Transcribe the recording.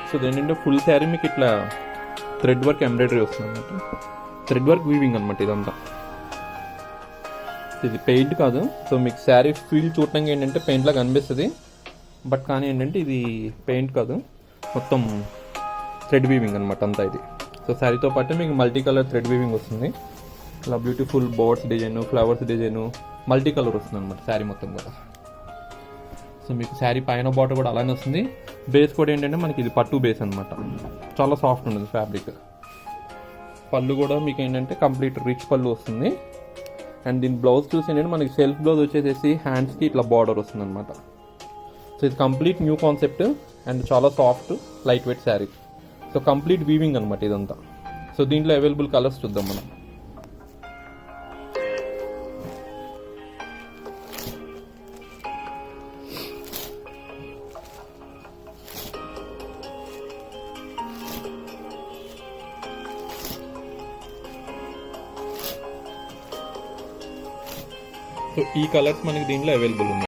So ఏంటంటే full sari మీకు ఇట్లా థ్రెడ్ వర్క్ ఎంబ్రాయిడరీ వస్తుంది అనమాట. థ్రెడ్ వర్క్ వీవింగ్ అనమాట ఇదంతా. ఇది పెయింట్ కాదు. సో మీకు శారీ ఫీల్ చూడటానికి ఏంటంటే పెయింట్ లాగా అనిపిస్తుంది, బట్ కానీ ఏంటంటే ఇది పెయింట్ కాదు, మొత్తం థ్రెడ్ వీవింగ్ అనమాట అంతా ఇది. సో శారీతో పాటు మీకు మల్టీ కలర్ థ్రెడ్ వీవింగ్ వస్తుంది. ఇలా beautiful boards design, flowers design, multi colour వస్తుంది అనమాట శారీ మొత్తం కూడా. సో మీకు శారీ పైన బాటర్ కూడా అలానే వస్తుంది. బేస్ కూడా ఏంటంటే మనకి ఇది పట్టు బేస్ అనమాట, చాలా సాఫ్ట్ ఉంటుంది ఫ్యాబ్రిక్. పళ్ళు కూడా మీకు ఏంటంటే కంప్లీట్ రిచ్ పళ్ళు వస్తుంది. అండ్ దీని బ్లౌజ్ చూసి ఏంటంటే మనకి సెల్ఫ్ బ్లౌజ్ వచ్చేసేసి హ్యాండ్స్కి ఇట్లా బార్డర్ వస్తుంది అనమాట. సో ఇది కంప్లీట్ న్యూ కాన్సెప్ట్ అండ్ చాలా soft light weight sari. So complete weaving అనమాట ఇదంతా. సో దీంట్లో అవైలబుల్ కలర్స్ చూద్దాం మనం. సో ఈ కలర్స్ మనకి దీంట్లో అవైలబుల్ ఉన్నాయి.